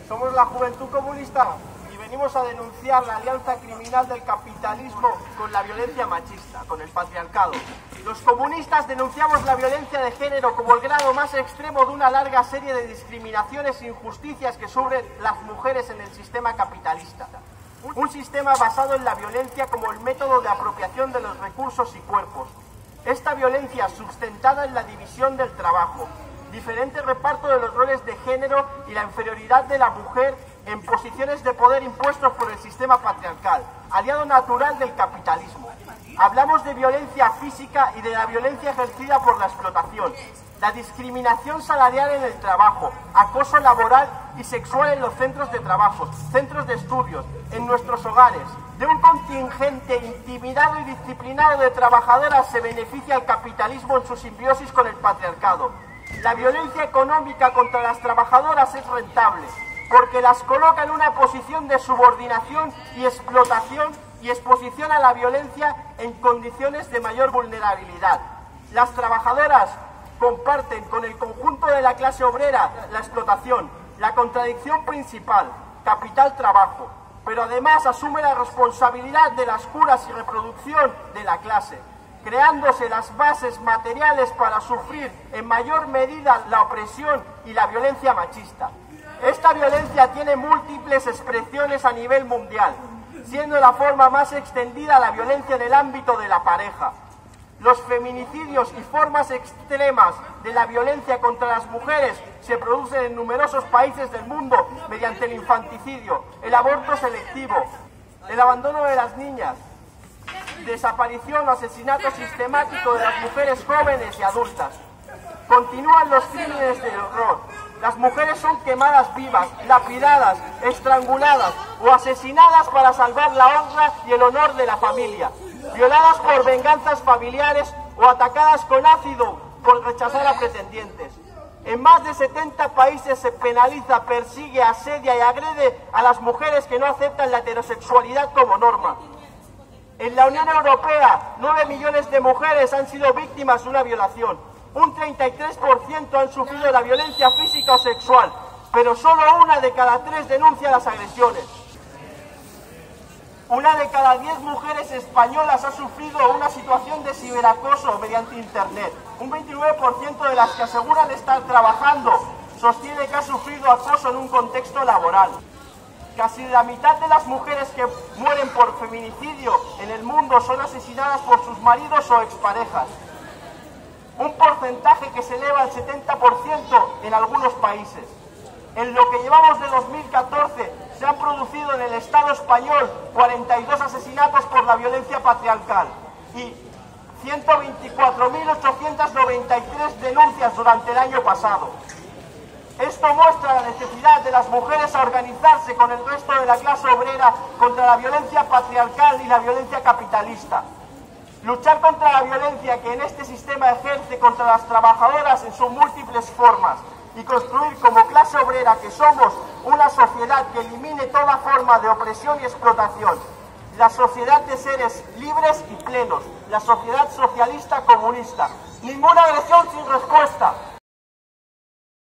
Somos la Juventud Comunista y venimos a denunciar la alianza criminal del capitalismo con la violencia machista, con el patriarcado. Los comunistas denunciamos la violencia de género como el grado más extremo de una larga serie de discriminaciones e injusticias que sufren las mujeres en el sistema capitalista. Un sistema basado en la violencia como el método de apropiación de los recursos y cuerpos. Esta violencia sustentada en la división del trabajo, diferente reparto de los roles de género y la inferioridad de la mujer en posiciones de poder impuestos por el sistema patriarcal, aliado natural del capitalismo. Hablamos de violencia física y de la violencia ejercida por la explotación, la discriminación salarial en el trabajo, acoso laboral y sexual en los centros de trabajo, centros de estudios, en nuestros hogares. De un contingente intimidado y disciplinado de trabajadoras se beneficia el capitalismo en su simbiosis con el patriarcado. La violencia económica contra las trabajadoras es rentable, porque las coloca en una posición de subordinación y explotación y exposición a la violencia en condiciones de mayor vulnerabilidad. Las trabajadoras comparten con el conjunto de la clase obrera la explotación, la contradicción principal, capital-trabajo, pero además asume la responsabilidad de las curas y reproducción de la clase, creándose las bases materiales para sufrir en mayor medida la opresión y la violencia machista. Esta violencia tiene múltiples expresiones a nivel mundial, siendo la forma más extendida la violencia en el ámbito de la pareja. Los feminicidios y formas extremas de la violencia contra las mujeres se producen en numerosos países del mundo mediante el infanticidio, el aborto selectivo, el abandono de las niñas, desaparición o asesinato sistemático de las mujeres jóvenes y adultas. Continúan los crímenes de horror. Las mujeres son quemadas vivas, lapidadas, estranguladas o asesinadas para salvar la honra y el honor de la familia, violadas por venganzas familiares o atacadas con ácido por rechazar a pretendientes. En más de 70 países se penaliza, persigue, asedia y agrede a las mujeres que no aceptan la heterosexualidad como norma. En la Unión Europea, 9 millones de mujeres han sido víctimas de una violación. Un 33% han sufrido la violencia física o sexual, pero solo 1 de cada 3 denuncia las agresiones. 1 de cada 10 mujeres españolas ha sufrido una situación de ciberacoso mediante Internet. Un 29% de las que aseguran estar trabajando sostiene que ha sufrido acoso en un contexto laboral. Casi la mitad de las mujeres que mueren por feminicidio en el mundo son asesinadas por sus maridos o exparejas. Un porcentaje que se eleva al 70% en algunos países. En lo que llevamos de 2014 se han producido en el Estado español 42 asesinatos por la violencia patriarcal y 124.893 denuncias durante el año pasado. Esto muestra la necesidad de las mujeres a organizarse con el resto de la clase obrera contra la violencia patriarcal y la violencia capitalista. Luchar contra la violencia que en este sistema ejerce contra las trabajadoras en sus múltiples formas y construir como clase obrera que somos una sociedad que elimine toda forma de opresión y explotación. La sociedad de seres libres y plenos, la sociedad socialista comunista. Ninguna agresión sin respuesta.